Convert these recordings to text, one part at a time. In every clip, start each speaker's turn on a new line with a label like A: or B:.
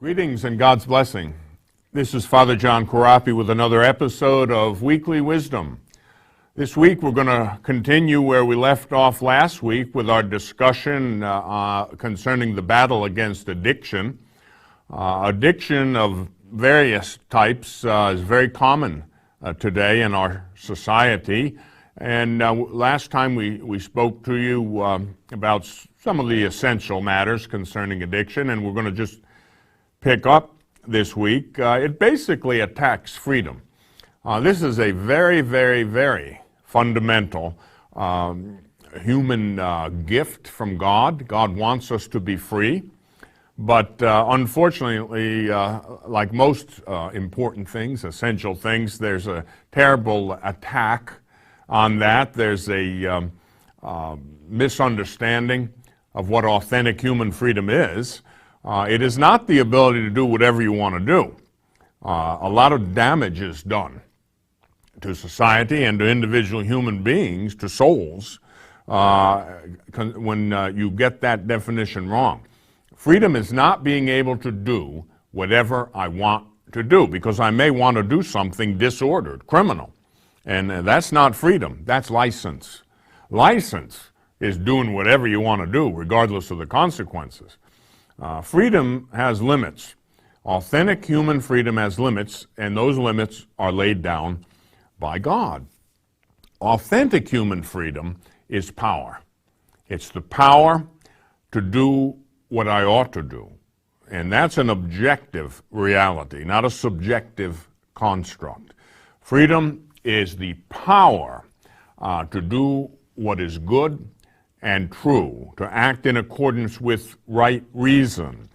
A: Greetings and God's blessing. This is Fr.J.Corapi with another episode of Weekly Wisdom. This week we're going to continue where we left off last week with our discussion concerning the battle against addiction. Addiction of various types is very common today in our society. And last time we spoke to you about some of the essential matters concerning addiction, and we're going to just pick up this week. It basically attacks freedom. This is a very, very, very fundamental human gift from God. God wants us to be free, but unfortunately, like most important things, essential things, there's a terrible attack on that. There's a misunderstanding of what authentic human freedom is. It is not the ability to do whatever you want to do. A lot of damage is done to society and to individual human beings, to souls, when you get that definition wrong. Freedom is not being able to do whatever I want to do, because I may want to do something disordered, criminal. And that's not freedom, that's license. License is doing whatever you want to do, regardless of the consequences. Freedom has limits. Authentic human freedom has limits, and those limits are laid down by God. Authentic human freedom is power. It's the power to do what I ought to do. And that's an objective reality, not a subjective construct. Freedom is the power to do what is good and true, to act in accordance with right reason.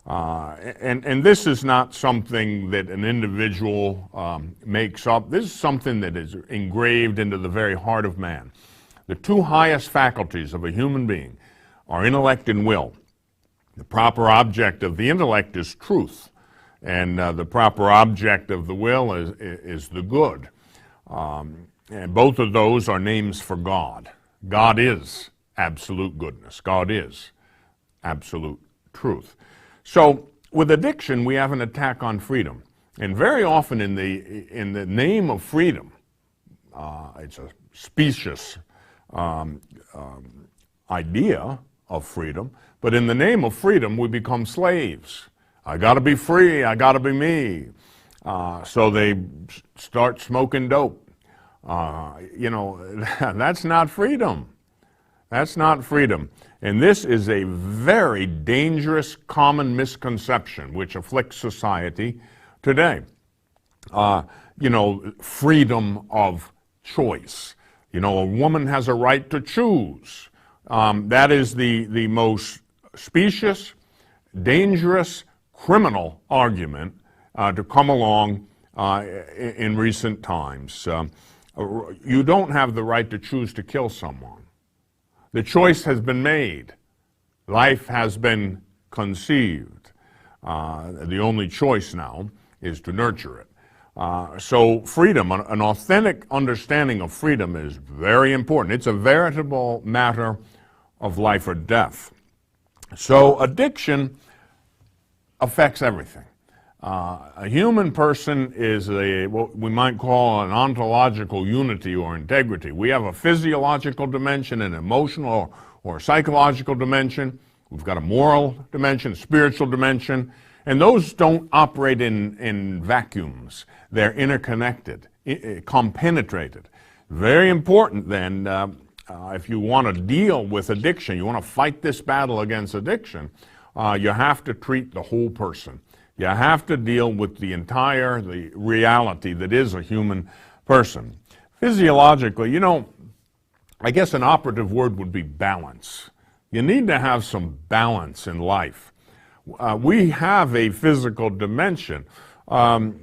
A: And this is not something that an individual makes up. This is something that is engraved into the very heart of man. The two highest faculties of a human being are intellect and will. The proper object of the intellect is truth, and the proper object of the will is the good. And both of those are names for God. God is absolute goodness. God is absolute truth. So with addiction, we have an attack on freedom. And very often in the name of freedom, it's a specious idea of freedom, but in the name of freedom, we become slaves. I got to be free. I got to be me. So they start smoking dope. That's not freedom. That's not freedom. And this is a very dangerous common misconception which afflicts society today. Freedom of choice. A woman has a right to choose. That is the most specious, dangerous, criminal argument to come along in recent times. You don't have the right to choose to kill someone. The choice has been made. Life has been conceived. The only choice now is to nurture it. So freedom, an authentic understanding of freedom is very important. It's a veritable matter of life or death. So addiction affects everything. A human person is what we might call an ontological unity or integrity. We have a physiological dimension, an emotional or psychological dimension. We've got a moral dimension, a spiritual dimension, and those don't operate in vacuums. They're interconnected, compenetrated. Very important then, if you want to deal with addiction, you want to fight this battle against addiction, you have to treat the whole person. You have to deal with the reality that is a human person. Physiologically, I guess an operative word would be balance. You need to have some balance in life. We have a physical dimension. A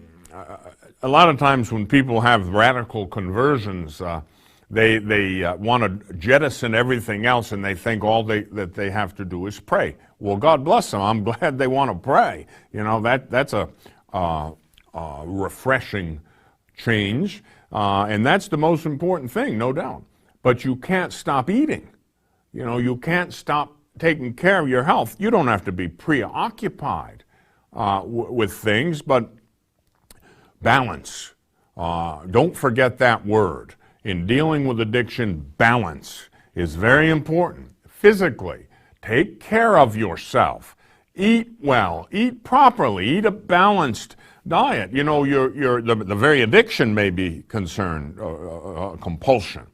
A: lot of times when people have radical conversions, they want to jettison everything else, and they think all that they have to do is pray. Well, God bless them. I'm glad they want to pray. That's a refreshing change, and that's the most important thing, no doubt. But you can't stop eating. You can't stop taking care of your health. You don't have to be preoccupied with things, but balance. Don't forget that word. In dealing with addiction, balance is very important. Physically, take care of yourself. Eat well, eat properly, eat a balanced diet. You know, the very addiction may be concerned, compulsion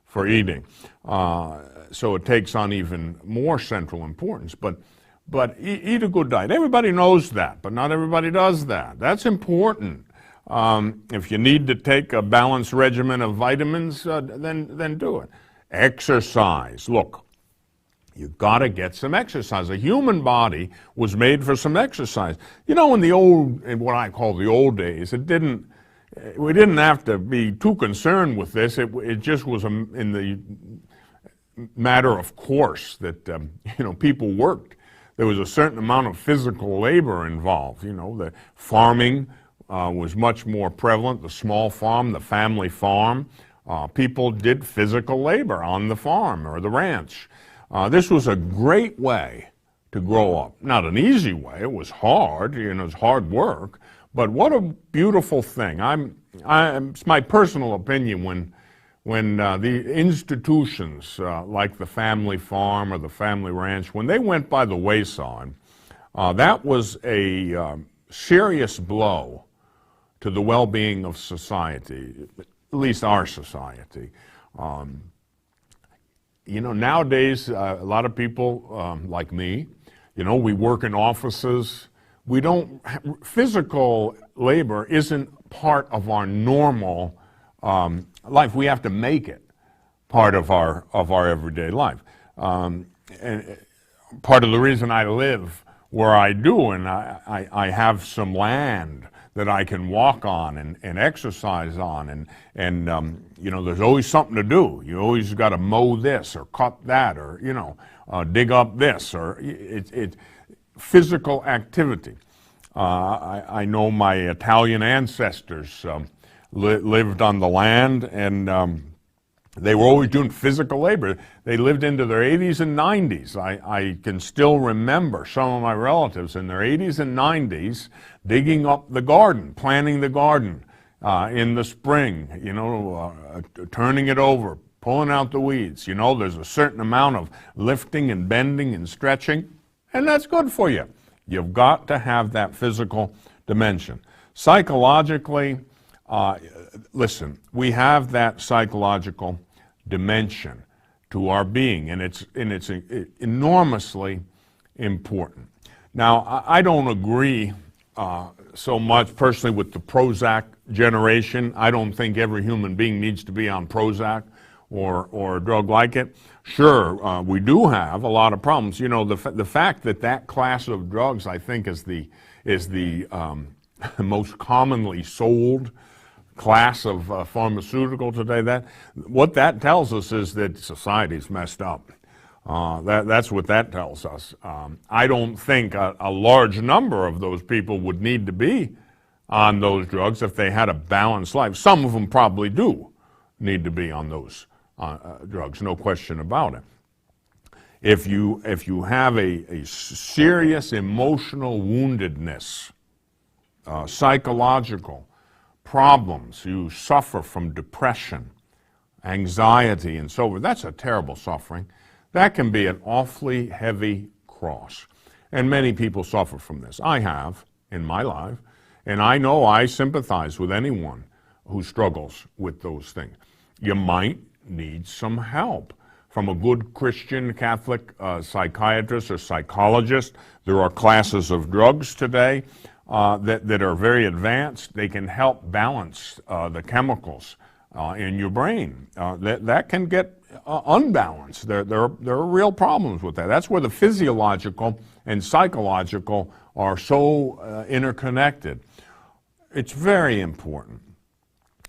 A: for eating. So it takes on even more central importance. But eat a good diet. Everybody knows that, but not everybody does that. That's important. If you need to take a balanced regimen of vitamins, then do it. Exercise. Look, you've got to get some exercise. The human body was made for some exercise. You know, in what I call the old days, we didn't have to be too concerned with this. It just was in the matter of course that people worked. There was a certain amount of physical labor involved. You know, the farming was much more prevalent. The small farm, the family farm, people did physical labor on the farm or the ranch. This was a great way to grow up. Not an easy way. It was hard. It was hard work. But what a beautiful thing. It's my personal opinion when the institutions like the family farm or the family ranch, when they went by the wayside, that was a serious blow to the well-being of society, at least our society. Nowadays, a lot of people like me, we work in offices. Physical labor isn't part of our normal life. We have to make it part of our everyday life. And part of the reason I live where I do, and I have some land that I can walk on and exercise on, and there's always something to do. You always got to mow this or cut that or dig up this, or it's physical activity. I know my Italian ancestors lived on the land, and they were always doing physical labor. They lived into their 80s and 90s. I can still remember some of my relatives in their 80s and 90s digging up the garden, planting the garden in the spring, turning it over, pulling out the weeds. There's a certain amount of lifting and bending and stretching, and that's good for you. You've got to have that physical dimension. Psychologically, listen, we have that psychological dimension to our being, and it's enormously important. Now, I don't agree so much personally with the Prozac generation. I don't think every human being needs to be on Prozac or a drug like it. Sure, we do have a lot of problems. The fact that class of drugs, I think, is the most commonly sold class of pharmaceutical today. What that tells us is that society's messed up. That's what that tells us. I don't think a large number of those people would need to be on those drugs if they had a balanced life. Some of them probably do need to be on those drugs, no question about it. If you have a serious emotional woundedness, psychological problems, you suffer from depression, anxiety, and so forth, that's a terrible suffering. That can be an awfully heavy cross. And many people suffer from this. I have in my life, and I know I sympathize with anyone who struggles with those things. You might need some help from a good Christian Catholic psychiatrist or psychologist. There are classes of drugs today that are very advanced. They can help balance the chemicals in your brain. That can get unbalanced. There are real problems with that. That's where the physiological and psychological are so interconnected. It's very important.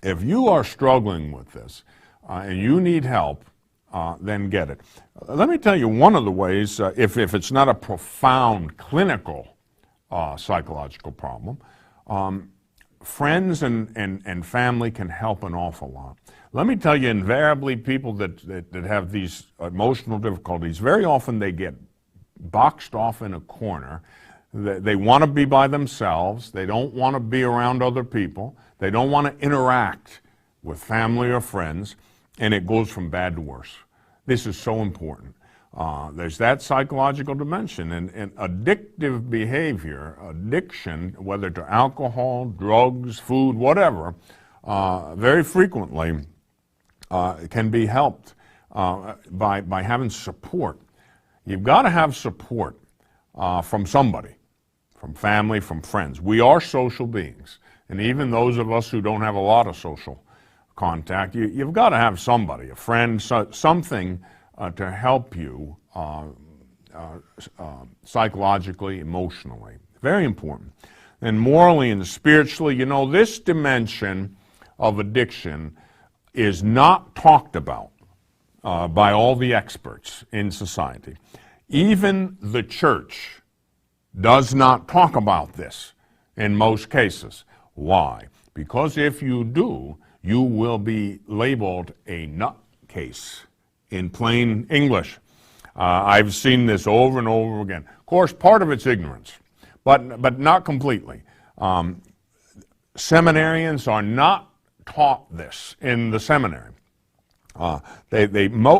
A: If you are struggling with this and you need help, then get it. Let me tell you one of the ways, if it's not a profound clinical psychological problem, friends and family can help an awful lot. Let me tell you, invariably, people that have these emotional difficulties, very often they get boxed off in a corner. They want to be by themselves. They don't want to be around other people. They don't want to interact with family or friends, and it goes from bad to worse. This is so important. There's that psychological dimension, and addictive behavior, addiction, whether to alcohol, drugs, food, whatever, very frequently can be helped by having support. You've got to have support from somebody, from family, from friends. We are social beings, and even those of us who don't have a lot of social contact, you've got to have somebody, a friend, something to help you psychologically, emotionally. Very important. And morally and spiritually, you know, this dimension of addiction is not talked about by all the experts in society. Even the church does not talk about this in most cases. Why? Because if you do, you will be labeled a nutcase in plain English. I've seen this over and over again. Of course, part of it's ignorance, but not completely. Seminarians are not taught this in the seminary.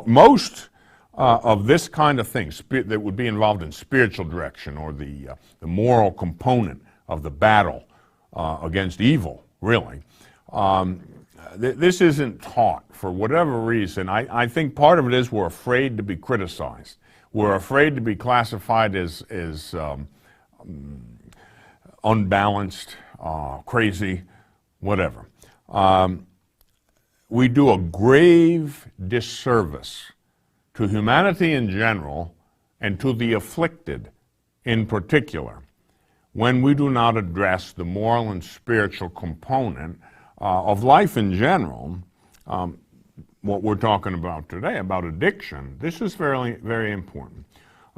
A: Most of this kind of thing that would be involved in spiritual direction or the moral component of the battle against evil, really, this isn't taught for whatever reason. I think part of it is we're afraid to be criticized. We're afraid to be classified as unbalanced, crazy, whatever. We do a grave disservice to humanity in general and to the afflicted in particular when we do not address the moral and spiritual component of life in general. What we're talking about today, about addiction, this is very, very important.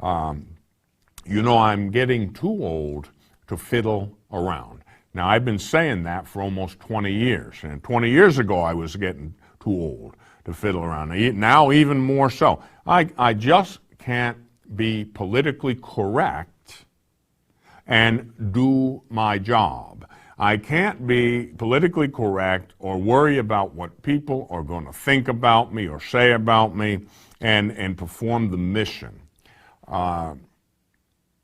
A: You know, I'm getting too old to fiddle around. Now, I've been saying that for almost 20 years, and 20 years ago I was getting too old to fiddle around. Now even more so. I just can't be politically correct and do my job. I can't be politically correct or worry about what people are going to think about me or say about me and perform the mission. I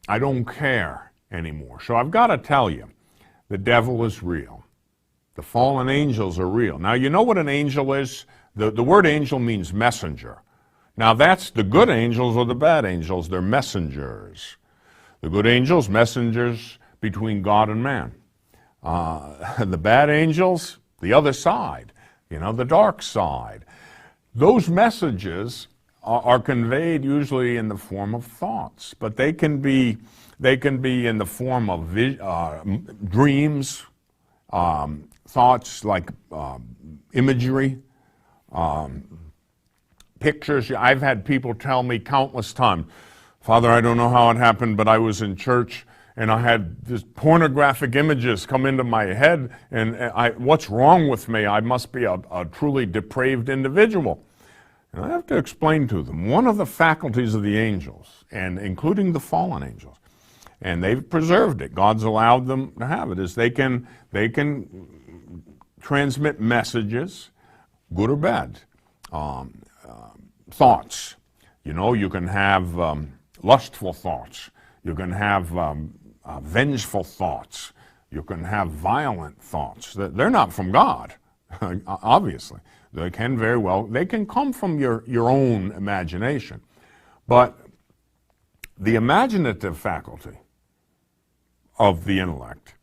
A: don't care anymore. So I've got to tell you, the devil is real. The fallen angels are real. Now, you know what an angel is? The word angel means messenger. Now, that's the good angels or the bad angels. They're messengers. The good angels, messengers between God and man. The bad angels, the other side, you know, the dark side. Those messages are conveyed usually in the form of thoughts, but they can be in the form of dreams, thoughts like imagery, pictures. I've had people tell me countless times, Father, I don't know how it happened, but I was in church and I had these pornographic images come into my head, and what's wrong with me? I must be a truly depraved individual. And I have to explain to them, one of the faculties of the angels, and including the fallen angels, and they've preserved it, God's allowed them to have it, is they can transmit messages, good or bad, thoughts. You know, you can have lustful thoughts. You can have vengeful thoughts. You can have violent thoughts. They're not from God, obviously. They can very well, they can come from your own imagination. But the imaginative faculty of the intellect,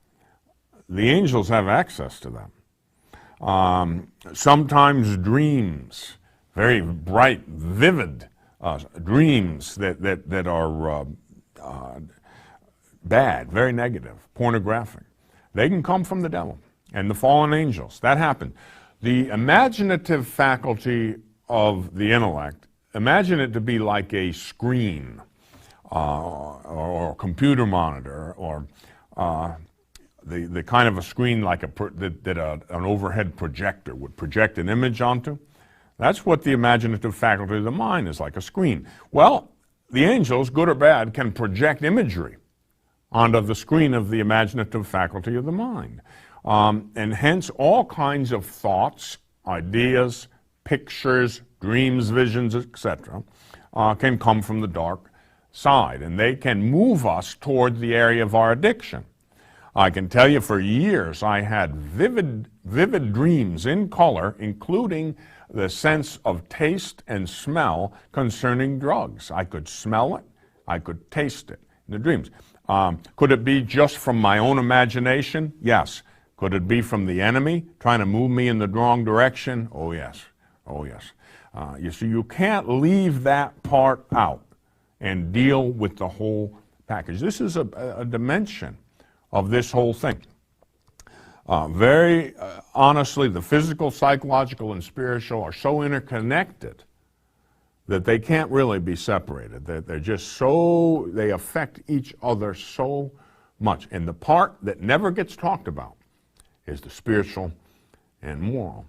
A: the angels have access to them. Sometimes dreams, very bright, vivid dreams that are bad, very negative, pornographic. They can come from the devil and the fallen angels. That happened. The imaginative faculty of the intellect, imagine it to be like a screen or a computer monitor or the kind of a screen like an overhead projector would project an image onto. That's what the imaginative faculty of the mind is, like a screen. Well, the angels, good or bad, can project imagery onto the screen of the imaginative faculty of the mind. And hence all kinds of thoughts, ideas, pictures, dreams, visions, etc., can come from the dark side, and they can move us toward the area of our addiction. I can tell you for years I had vivid dreams in color, including the sense of taste and smell concerning drugs. I could smell it, I could taste it in the dreams. Could it be just from my own imagination? Yes. Could it be from the enemy trying to move me in the wrong direction? Oh yes, oh yes. You see, you can't leave that part out and deal with the whole package. This is a dimension of this whole thing. Very honestly, the physical, psychological, and spiritual are so interconnected that they can't really be separated. They're just so, they affect each other so much. And the part that never gets talked about is the spiritual and moral.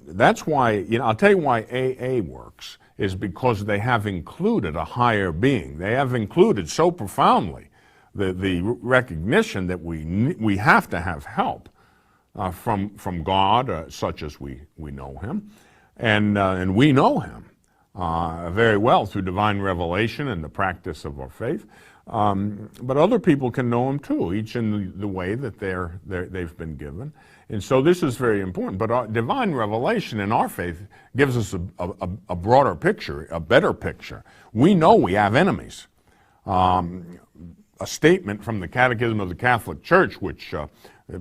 A: That's why, I'll tell you why AA works, is because they have included a higher being. They have included so profoundly the recognition that we have to have help from God, such as we know Him, and we know Him very well through divine revelation and the practice of our faith. But other people can know Him too, each in the way that they've been given. And so this is very important. But our divine revelation in our faith gives us a broader picture, a better picture. We know we have enemies. A statement from the Catechism of the Catholic Church, which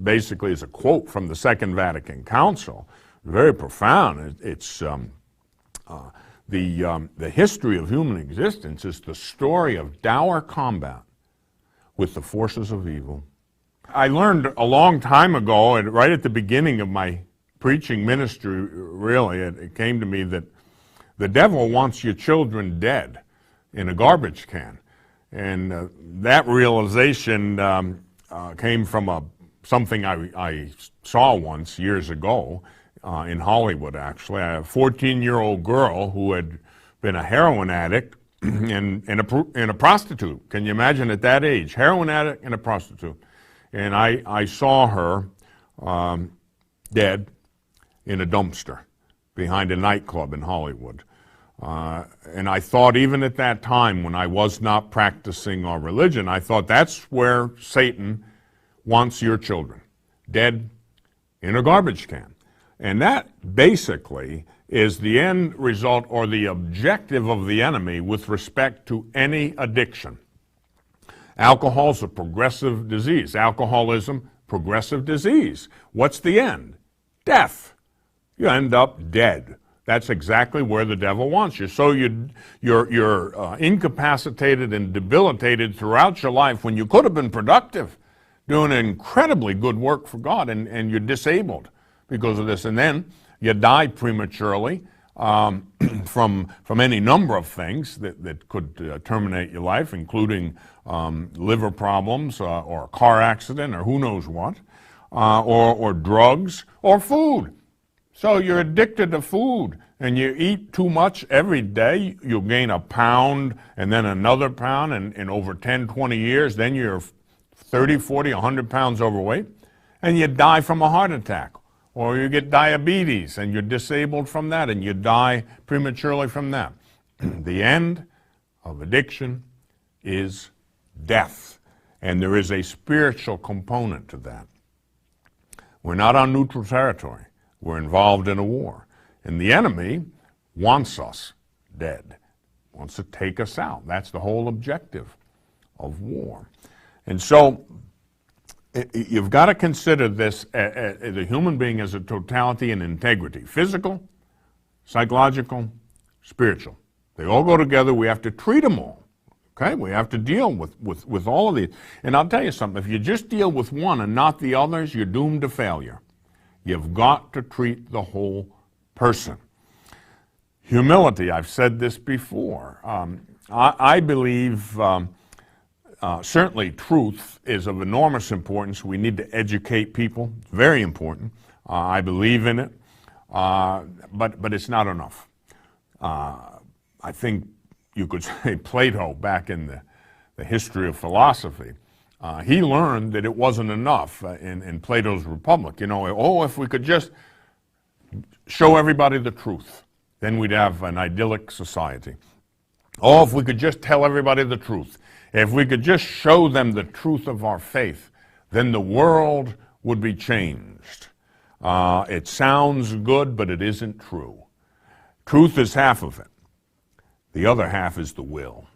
A: basically is a quote from the Second Vatican Council, very profound. It's the history of human existence is the story of dour combat with the forces of evil. I learned a long time ago, and right at the beginning of my preaching ministry, really, it came to me that the devil wants your children dead in a garbage can. And that realization came from something I saw once years ago in Hollywood, actually. A 14-year-old girl who had been a heroin addict and a prostitute. Can you imagine at that age? Heroin addict and a prostitute. And I saw her dead in a dumpster behind a nightclub in Hollywood. And I thought, even at that time when I was not practicing our religion, I thought that's where Satan wants your children, dead in a garbage can. And that basically is the end result or the objective of the enemy with respect to any addiction. Alcohol is a progressive disease. Alcoholism, progressive disease. What's the end? Death. You end up dead. That's exactly where the devil wants you. So you're incapacitated and debilitated throughout your life when you could have been productive, doing incredibly good work for God, and you're disabled because of this. And then you die prematurely from any number of things that could terminate your life, including liver problems or a car accident or who knows what, or drugs or food. So you're addicted to food and you eat too much every day, you'll gain a pound and then another pound, and over 10, 20 years, then you're 30, 40, 100 pounds overweight, and you die from a heart attack. Or you get diabetes and you're disabled from that and you die prematurely from that. The end of addiction is death. And there is a spiritual component to that. We're not on neutral territory. We're involved in a war. And the enemy wants us dead, wants to take us out. That's the whole objective of war. And so you've got to consider this as a human being as a totality and integrity. Physical, psychological, spiritual. They all go together. We have to treat them all. Okay? We have to deal with all of these. And I'll tell you something. If you just deal with one and not the others, you're doomed to failure. You've got to treat the whole person. Humility, I've said this before. I believe certainly truth is of enormous importance. We need to educate people. It's very important. I believe in it. But it's not enough. I think you could say Plato back in the history of philosophy. He learned that it wasn't enough in Plato's Republic. You know, oh, if we could just show everybody the truth, then we'd have an idyllic society. Oh, if we could just tell everybody the truth. If we could just show them the truth of our faith, then the world would be changed. It sounds good, but it isn't true. Truth is half of it. The other half is the will.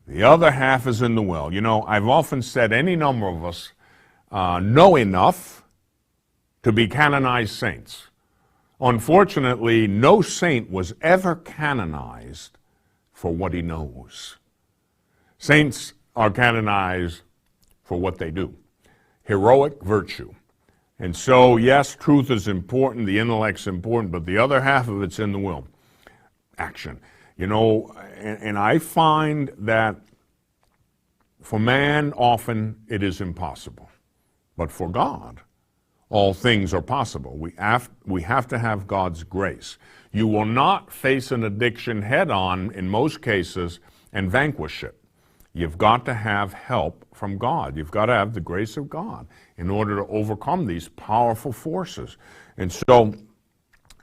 A: The other half is in the will. You know, I've often said any number of us know enough to be canonized saints. Unfortunately, no saint was ever canonized for what he knows. Saints are canonized for what they do. Heroic virtue. And so, yes, truth is important, the intellect's important, but the other half of it's in the will. Action. You know, and I find that for man, often it is impossible. But for God, all things are possible. We have to have God's grace. You will not face an addiction head on in most cases and vanquish it. You've got to have help from God. You've got to have the grace of God in order to overcome these powerful forces. And so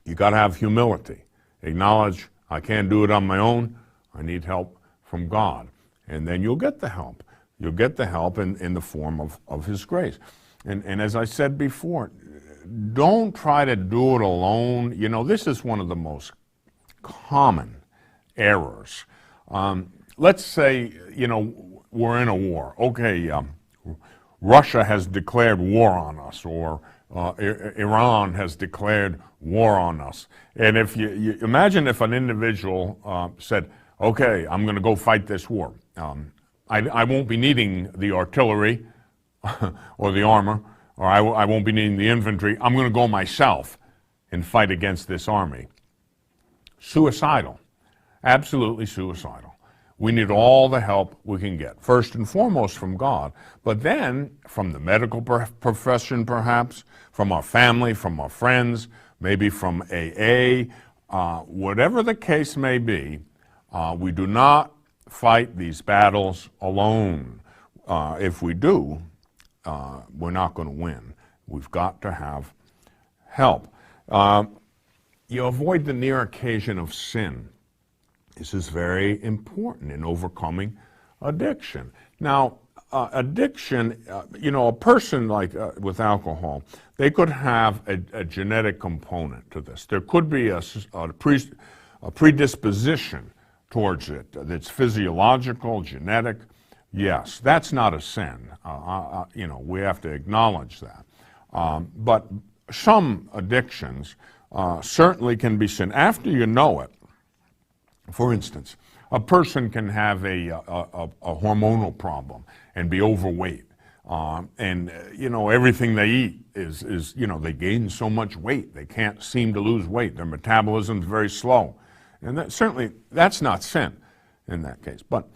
A: you got to have humility. Acknowledge, I can't do it on my own. I need help from God. And then you'll get the help. You'll get the help in the form of His grace. And as I said before, don't try to do it alone. You know, this is one of the most common errors. Let's say, you know, we're in a war. Okay, Russia has declared war on us, or Iran has declared war on us. And if you imagine if an individual said, okay, I'm going to go fight this war. I won't be needing the artillery or the armor, or I won't be needing the infantry. I'm going to go myself and fight against this army. Suicidal. Absolutely suicidal. We need all the help we can get, first and foremost from God, but then from the medical profession perhaps, from our family, from our friends, maybe from AA, whatever the case may be. We do not fight these battles alone. If we do, we're not going to win. We've got to have help. You avoid the near occasion of sin. This is very important in overcoming addiction. Now, addiction, you know, a person like with alcohol, they could have a genetic component to this. There could be a predisposition towards it that's physiological, genetic. Yes, that's not a sin. You know, we have to acknowledge that. But some addictions certainly can be sin. After you know it, for instance, a person can have a hormonal problem and be overweight. And, you know, everything they eat is, you know, they gain so much weight. They can't seem to lose weight. Their metabolism's very slow. And that's not sin in that case. But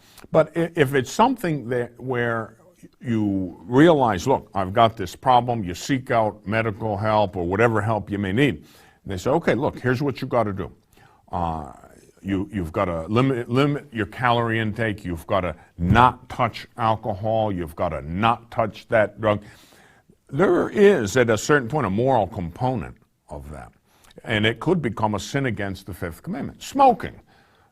A: if it's something where you realize, look, I've got this problem, you seek out medical help or whatever help you may need. And they say, okay, look, here's what you've got to do. You've got to limit your calorie intake. You've got to not touch alcohol. You've got to not touch that drug. There is, at a certain point, a moral component of that. And it could become a sin against the fifth commandment. Smoking.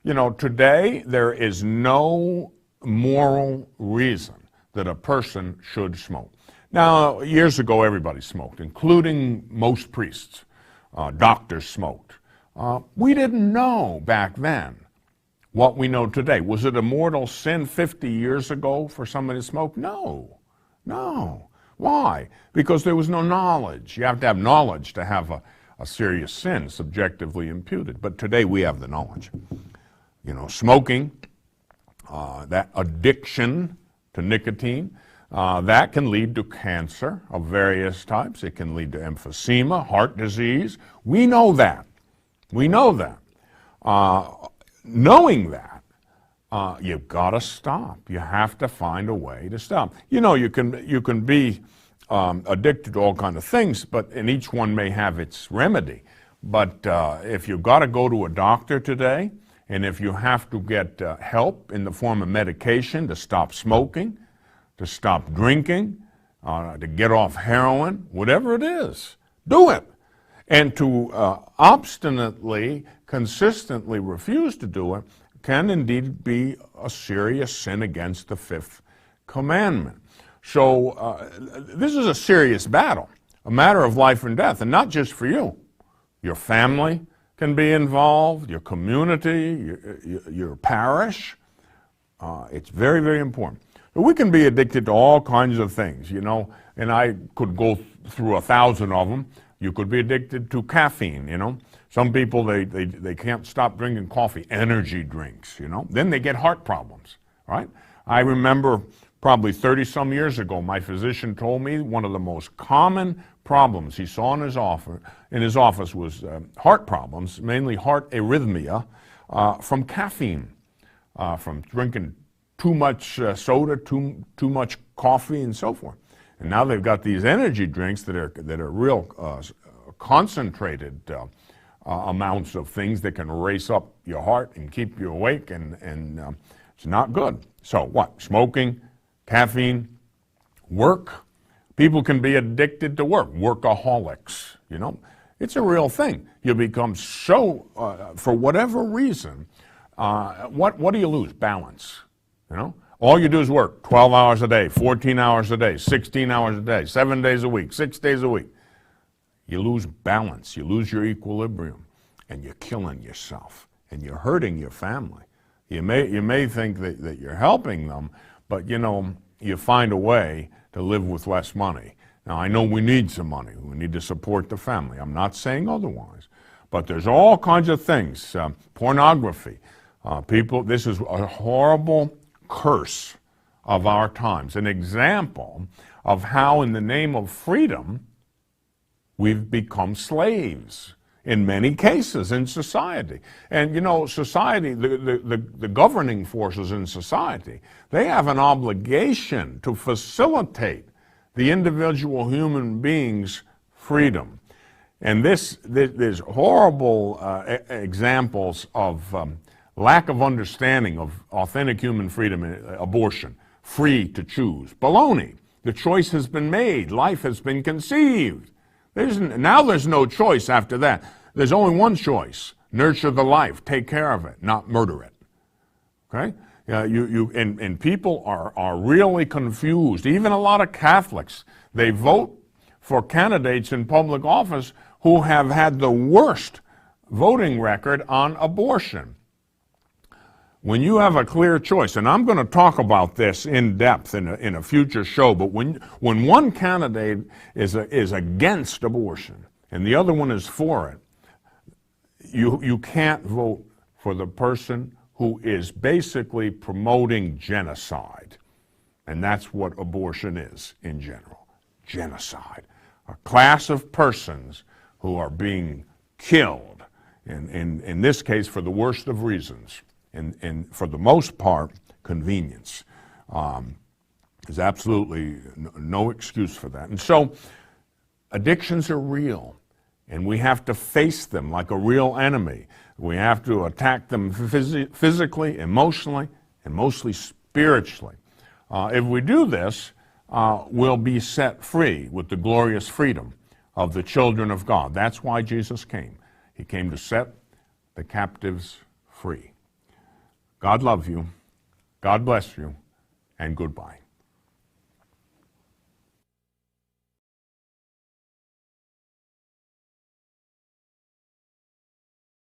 A: You know, today there is no moral reason that a person should smoke. Now, years ago, everybody smoked, including most priests. Doctors smoked. We didn't know back then what we know today. Was it a mortal sin 50 years ago for somebody to smoke? No. Why? Because there was no knowledge. You have to have knowledge to have a serious sin subjectively imputed. But today we have the knowledge. You know, smoking, that addiction to nicotine, that can lead to cancer of various types. It can lead to emphysema, heart disease. We know that. Knowing that, you've got to stop. You have to find a way to stop. You know, you can be addicted to all kinds of things, and each one may have its remedy. But if you've got to go to a doctor today And if you have to get help in the form of medication to stop smoking, to stop drinking, to get off heroin, whatever it is, do it. And to obstinately, consistently refuse to do it can indeed be a serious sin against the fifth commandment. So this is a serious battle, a matter of life and death, and not just for you. Your family can be involved, your community, your parish. It's very, very important. We can be addicted to all kinds of things, you know, and I could go through 1,000 of them. You could be addicted to caffeine, you know. Some people, they can't stop drinking coffee, energy drinks, you know. Then they get heart problems, right? I remember probably 30-some years ago, my physician told me one of the most common problems he saw in his office was heart problems, mainly heart arrhythmia, from caffeine, from drinking too much soda, too much coffee, and so forth. And now they've got these energy drinks that are real concentrated amounts of things that can race up your heart and keep you awake, and it's not good. So what? Smoking, caffeine, work. People can be addicted to work, workaholics, you know. It's a real thing. You become so, for whatever reason, what do you lose? Balance, you know. All you do is work 12 hours a day, 14 hours a day, 16 hours a day, 7 days a week, 6 days a week. You lose balance, you lose your equilibrium, and you're killing yourself, and you're hurting your family. You may think that you're helping them, but you know, you find a way to live with less money. Now, I know we need some money. We need to support the family. I'm not saying otherwise. But there's all kinds of things. Pornography. This is a horrible curse of our times. An example of how in the name of freedom we've become slaves in many cases in society. And you know, society, the governing forces in society, they have an obligation to facilitate the individual human being's freedom. And there's horrible examples of lack of understanding of authentic human freedom. Abortion, free to choose. Baloney. The choice has been made. Life has been conceived. Now there's no choice after that. There's only one choice. Nurture the life. Take care of it, not murder it. Okay? And people are really confused. Even a lot of Catholics, they vote for candidates in public office who have had the worst voting record on abortion. When you have a clear choice, and I'm going to talk about this in depth in a future show, but when one candidate is against abortion and the other one is for it, you can't vote for the person who is basically promoting genocide. And that's what abortion is in general, genocide. A class of persons who are being killed, in this case for the worst of reasons, and for the most part, convenience. There's absolutely no excuse for that. And so addictions are real, and we have to face them like a real enemy. We have to attack them physically, emotionally, and mostly spiritually. If we do this, we'll be set free with the glorious freedom of the children of God. That's why Jesus came. He came to set the captives free. God love you, God bless you, and goodbye.